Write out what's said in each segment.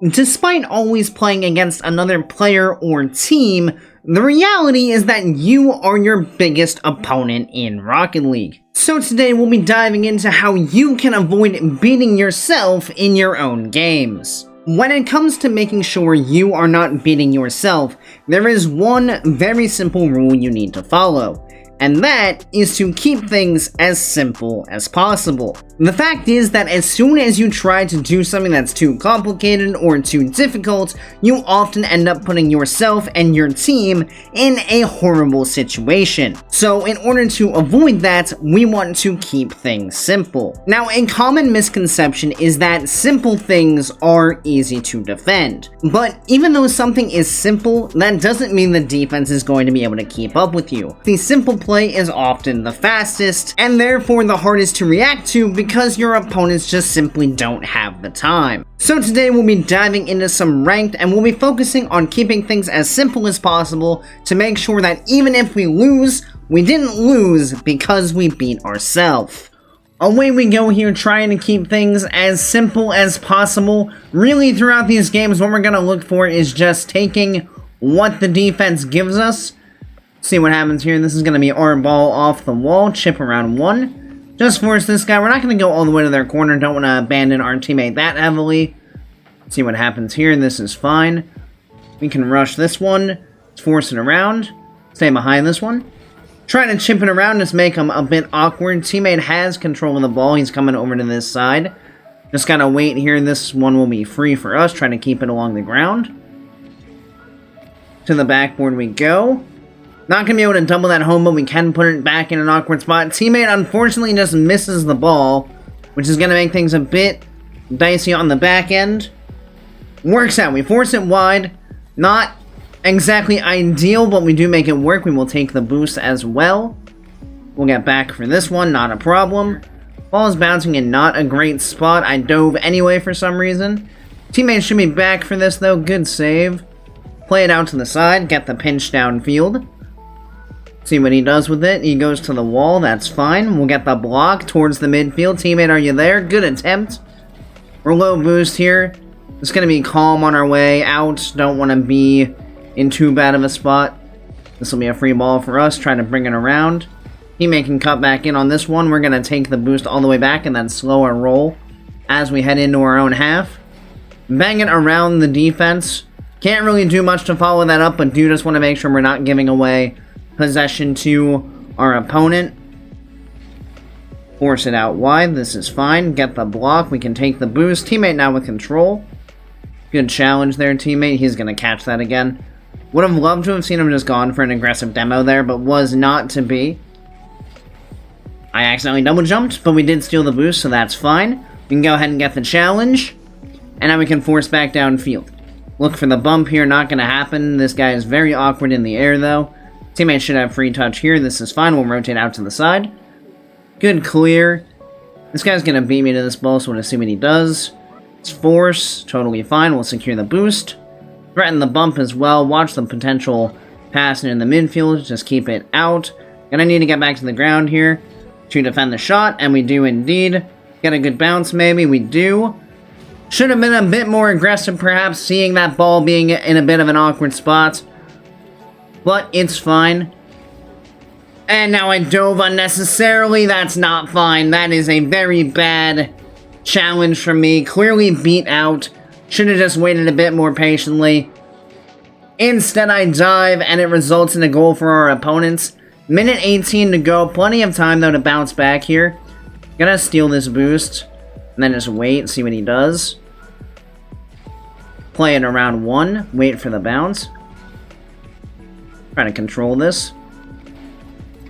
Despite always playing against another player or team, the reality is that you are your biggest opponent in Rocket League. So today we'll be diving into how you can avoid beating yourself in your own games. When it comes to making sure you are not beating yourself, there is one very simple rule you need to follow, and that is to keep things as simple as possible. The fact is that as soon as you try to do something that's too complicated or too difficult, you often end up putting yourself and your team in a horrible situation. So in order to avoid that, we want to keep things simple. Now, a common misconception is that simple things are easy to defend. But even though something is simple, that doesn't mean the defense is going to be able to keep up with you. The simple play is often the fastest, and therefore the hardest to react to because your opponents just simply don't have the time. So today we'll be diving into some ranked, and we'll be focusing on keeping things as simple as possible to make sure that even if we lose, we didn't lose because we beat ourselves. Away we go here, trying to keep things as simple as possible. Really, throughout these games, what we're going to look for is just taking what the defense gives us. See what happens here. This is going to be our ball off the wall. Chip around one. Just force this guy. We're not going to go all the way to their corner. Don't want to abandon our teammate that heavily. See what happens here. This is fine. We can rush this one. Force it around. Stay behind this one. Trying to chip it around. Just make him a bit awkward. Teammate has control of the ball. He's coming over to this side. Just got to wait here. This one will be free for us. Trying to keep it along the ground. To the backboard we go. Not going to be able to double that home, but we can put it back in an awkward spot. Teammate unfortunately just misses the ball, which is going to make things a bit dicey on the back end. Works out. We force it wide. Not exactly ideal, but we do make it work. We will take the boost as well. We'll get back for this one. Not a problem. Ball is bouncing in not a great spot. I dove anyway for some reason. Teammate should be back for this, though. Good save. Play it out to the side. Get the pinch downfield. See what he does with it. He goes to the wall. That's fine. We'll get the block towards the midfield. Teammate, are you there? Good attempt. We're low boost here. It's going to be calm on our way out. Don't want to be in too bad of a spot. This will be a free ball for us. Try to bring it around. Teammate can cut back in on this one. We're going to take the boost all the way back and then slow our roll as we head into our own half. Bang it around the defense. Can't really do much to follow that up, but do just want to make sure we're not giving away possession to our opponent. Force it out wide. This is fine. Get the block. We can take the boost. Teammate now with control. Good challenge there, teammate. He's going to catch that again. Would have loved to have seen him just gone for an aggressive demo there, but was not to be. I accidentally double jumped, but we did steal the boost, so that's fine. We can go ahead and get the challenge. And now we can force back downfield. Look for the bump here. Not going to happen. This guy is very awkward in the air, though. Teammate should have free touch here. This is fine. We'll rotate out to the side. Good clear. This guy's going to beat me to this ball, so we'll see what he does. It's force. Totally fine. We'll secure the boost. Threaten the bump as well. Watch the potential pass in the midfield. Just keep it out. Gonna need to get back to the ground here to defend the shot, and we do indeed. Get a good bounce, maybe. We do. Should have been a bit more aggressive, perhaps, seeing that ball being in a bit of an awkward spot. But it's fine. And now I dove unnecessarily. That's not fine. That is a very bad challenge from me. Clearly beat out. Should have just waited a bit more patiently. Instead, I dive, and it results in a goal for our opponents. Minute 18 to go. Plenty of time, though, to bounce back here. Gonna steal this boost. And then just wait, see what he does. Play it around one. Wait for the bounce. Try to control this.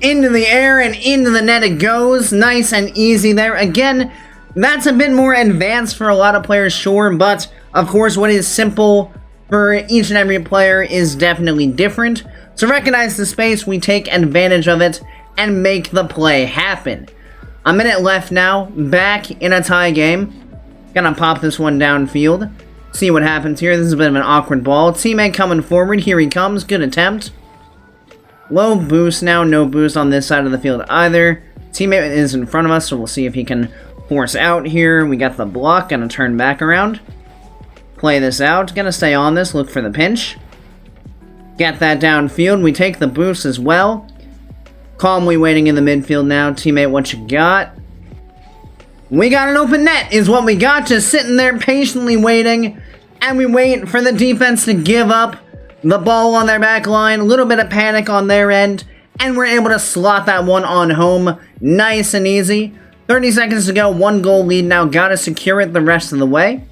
Into the air and into the net it goes. Nice and easy there. Again, that's a bit more advanced for a lot of players, sure, but of course what is simple for each and every player is definitely different. So recognize the space, we take advantage of it, and make the play happen. A minute left now, back in a tie game. Gonna pop this one downfield. See what happens here. This is a bit of an awkward ball. Teammate coming forward. Here he comes. Good attempt. Low boost now. No boost on this side of the field either. Teammate is in front of us, so we'll see if he can force out here. We got the block. Gonna turn back around. Play this out. Gonna stay on this. Look for the pinch. Get that downfield. We take the boost as well. Calmly waiting in the midfield now. Teammate, what you got? We got an open net is what we got. Just sitting there patiently waiting. And we wait for the defense to give up the ball on their back line. A little bit of panic on their end. And we're able to slot that one on home. Nice and easy. 30 seconds to go. 1 goal lead now. Gotta secure it the rest of the way.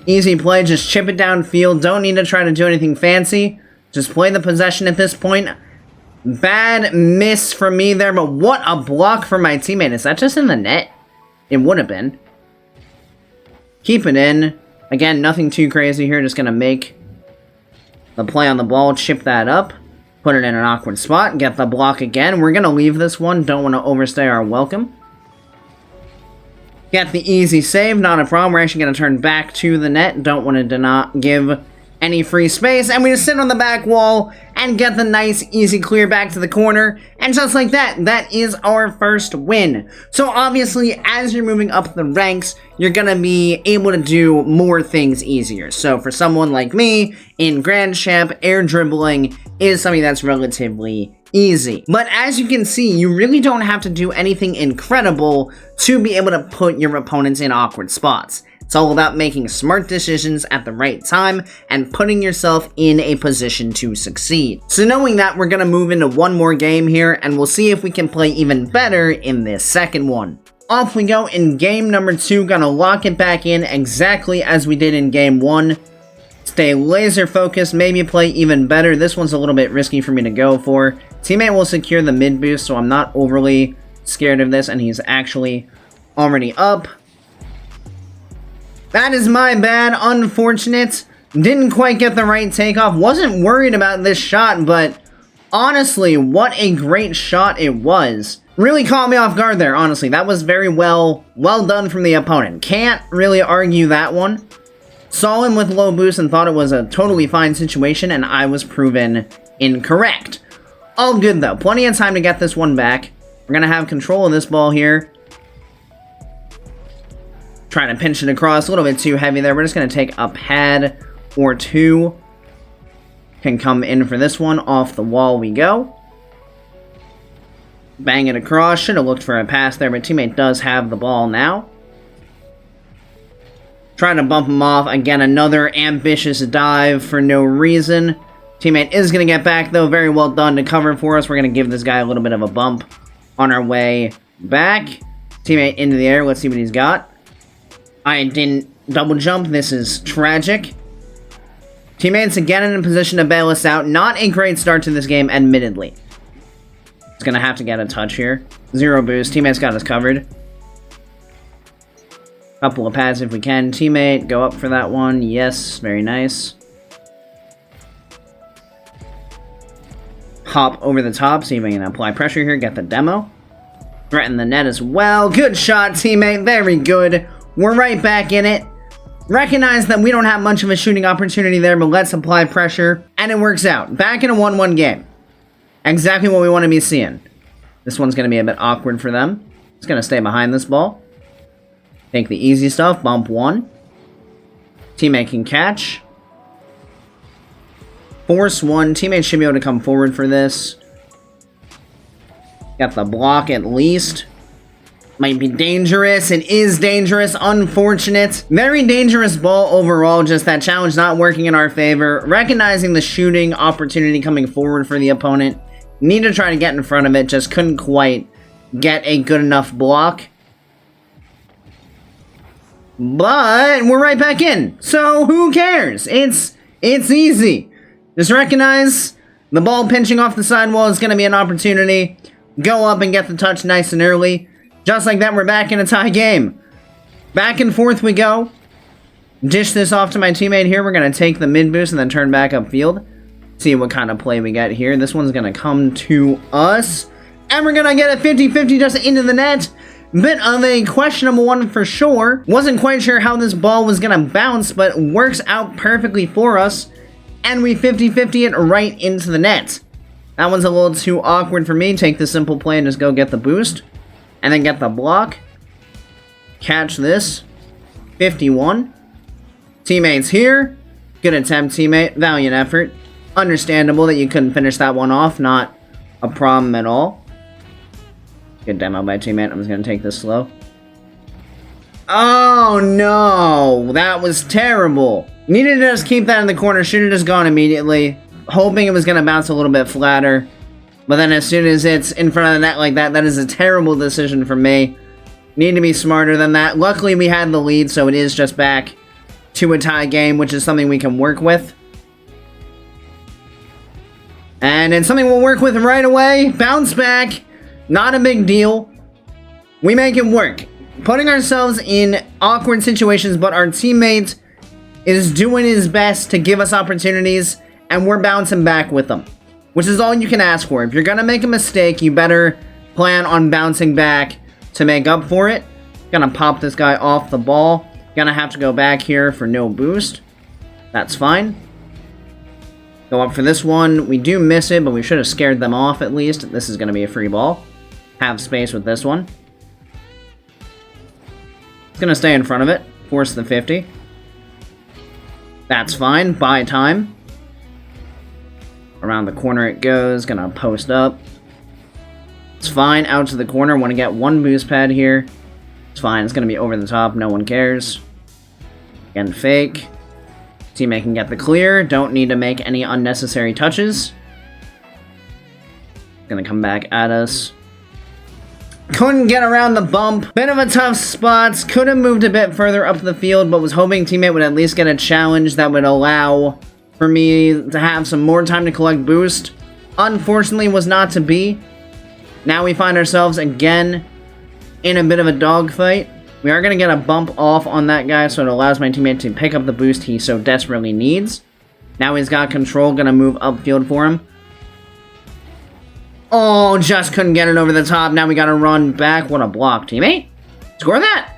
Easy play. Just chip it downfield. Don't need to try to do anything fancy. Just play the possession at this point. Bad miss from me there. But what a block from my teammate. Is that just in the net? It would have been. Keep it in. Again, nothing too crazy here. Just gonna make the play on the ball. Chip that up. Put it in an awkward spot. Get the block again. We're going to leave this one. Don't want to overstay our welcome. Get the easy save. Not a problem. We're actually going to turn back to the net. Don't want to not give any free space. And we just sit on the back wall and get the nice, easy clear back to the corner. And just like that, that is our first win. So obviously, as you're moving up the ranks, you're going to be able to do more things easier. So for someone like me, in Grand Champ, air dribbling is something that's relatively easy. But as you can see, you really don't have to do anything incredible to be able to put your opponents in awkward spots. It's all about making smart decisions at the right time and putting yourself in a position to succeed. So knowing that, we're going to move into one more game here, and we'll see if we can play even better in this second one. Off we go in game number 2, gonna lock it back in exactly as we did in game 1. Stay laser focused, maybe play even better. This one's a little bit risky for me to go for. Teammate will secure the mid boost, so I'm not overly scared of this, and he's actually already up. That is my bad, unfortunate. Didn't quite get the right takeoff. Wasn't worried about this shot, but honestly, what a great shot it was. Really caught me off guard there, honestly. That was very well done from the opponent. Can't really argue that one. Saw him with low boost and thought it was a totally fine situation, and I was proven incorrect. All good, though. Plenty of time to get this one back. We're going to have control of this ball here. Trying to pinch it across. A little bit too heavy there. We're just going to take a pad or two. Can come in for this one. Off the wall we go. Bang it across. Should have looked for a pass there, but teammate does have the ball now. Trying to bump him off. Again, another ambitious dive for no reason. Teammate is going to get back, though. Very well done to cover for us. We're going to give this guy a little bit of a bump on our way back. Teammate into the air. Let's see what he's got. I didn't double jump. This is tragic. Teammates again in a position to bail us out. Not a great start to this game, admittedly. He's going to have to get a touch here. 0 boost. Teammate's got us covered. Couple of pads if we can. Teammate, go up for that one. Yes, very nice. Hop over the top, see if we can apply pressure here. Get the demo. Threaten the net as well. Good shot, teammate. Very good. We're right back in it. Recognize that we don't have much of a shooting opportunity there, but let's apply pressure. And it works out. Back in a 1-1 game. Exactly what we want to be seeing. This one's going to be a bit awkward for them. It's going to stay behind this ball. Take the easy stuff. Bump 1. Teammate can catch. Force 1. Teammate should be able to come forward for this. Got the block at least. Might be dangerous. It is dangerous. Unfortunate. Very dangerous ball overall. Just that challenge not working in our favor. Recognizing the shooting opportunity coming forward for the opponent. Need to try to get in front of it. Just couldn't quite get a good enough block. But we're right back in. So who cares? It's easy. Just recognize the ball pinching off the sidewall is going to be an opportunity. Go up and get the touch nice and early. Just like that, we're back in a tie game. Back and forth we go. Dish this off to my teammate here. We're going to take the mid boost and then turn back upfield. See what kind of play we get here. This one's going to come to us. And we're going to get a 50-50 just into the net. Bit of a questionable one for sure. Wasn't quite sure how this ball was going to bounce, but works out perfectly for us. And we 50-50 it right into the net. That one's a little too awkward for me. Take the simple play and just go get the boost. And then get the block. Catch this. 51. Teammates here. Good attempt, teammate. Valiant effort. Understandable that you couldn't finish that one off. Not a problem at all. Good demo by teammate. I'm just going to take this slow. Oh, no. That was terrible. Needed to just keep that in the corner. Should have just gone immediately. Hoping it was going to bounce a little bit flatter. But then as soon as it's in front of the net like that, that is a terrible decision for me. Need to be smarter than that. Luckily, we had the lead, so it is just back to a tie game, which is something we can work with. And it's something we'll work with right away. Bounce back. Not a big deal. We make it work. Putting ourselves in awkward situations, but our teammate is doing his best to give us opportunities, and we're bouncing back with them. Which is all you can ask for. If you're gonna make a mistake, you better plan on bouncing back to make up for it. Gonna pop this guy off the ball. Gonna have to go back here for no boost. That's fine. Go up for this one. We do miss it, but we should have scared them off at least. This is gonna be a free ball. Have space with this one. It's gonna stay in front of it. Force the 50. That's fine. Buy time. Around the corner it goes. Gonna post up. It's fine. Out to the corner. Want to get one boost pad here. It's fine. It's gonna be over the top. No one cares. Again, fake. Teammate can get the clear. Don't need to make any unnecessary touches. Gonna come back at us. Couldn't get around the bump. Bit of a tough spot. Could have moved a bit further up the field, but was hoping teammate would at least get a challenge that would allow for me to have some more time to collect boost. Unfortunately, was not to be. Now we find ourselves again in a bit of a dogfight. We are going to get a bump off on that guy, so it allows my teammate to pick up the boost he so desperately needs. Now he's got control. Going to move upfield for him. Oh, just couldn't get it over the top. Now we got to run back. What a block, teammate. Score that.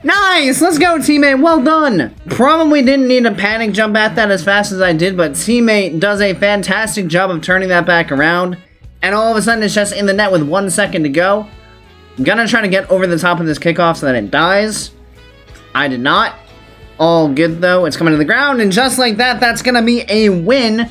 Nice! Let's go, teammate. Well done. Probably didn't need to panic jump at that as fast as I did, but teammate does a fantastic job of turning that back around. And all of a sudden, it's just in the net with 1 second to go. I'm gonna try to get over the top of this kickoff so that it dies. I did not. All good, though. It's coming to the ground, and just like that, that's gonna be a win.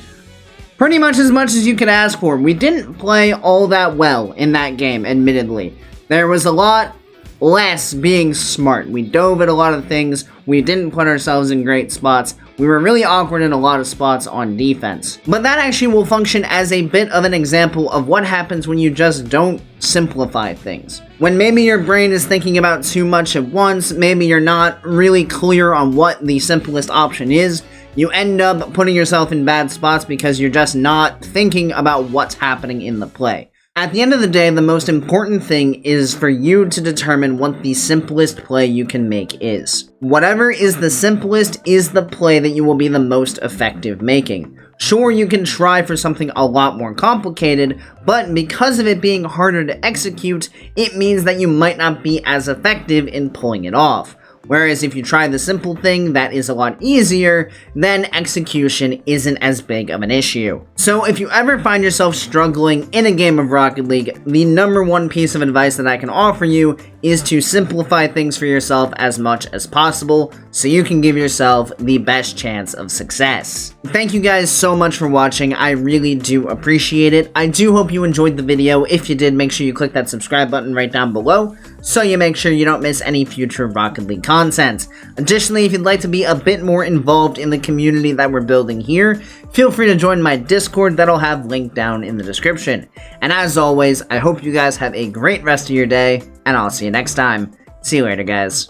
Pretty much as you could ask for. We didn't play all that well in that game, admittedly. There was a lot less being smart. We dove at a lot of things. We didn't put ourselves in great spots. We were really awkward in a lot of spots on defense. But that actually will function as a bit of an example of what happens when you just don't simplify things. When maybe your brain is thinking about too much at once, maybe you're not really clear on what the simplest option is, you end up putting yourself in bad spots because you're just not thinking about what's happening in the play. At the end of the day, the most important thing is for you to determine what the simplest play you can make is. Whatever is the simplest is the play that you will be the most effective making. Sure, you can try for something a lot more complicated, but because of it being harder to execute, it means that you might not be as effective in pulling it off. Whereas if you try the simple thing that is a lot easier, then execution isn't as big of an issue. So if you ever find yourself struggling in a game of Rocket League, the number one piece of advice that I can offer you is to simplify things for yourself as much as possible so you can give yourself the best chance of success. Thank you guys so much for watching. I really do appreciate it. I do hope you enjoyed the video. If you did, make sure you click that subscribe button right down below so you make sure you don't miss any future Rocket League content. Additionally, if you'd like to be a bit more involved in the community that we're building here, feel free to join my Discord that I'll have linked down in the description. And as always, I hope you guys have a great rest of your day, and I'll see you next time. See you later, guys.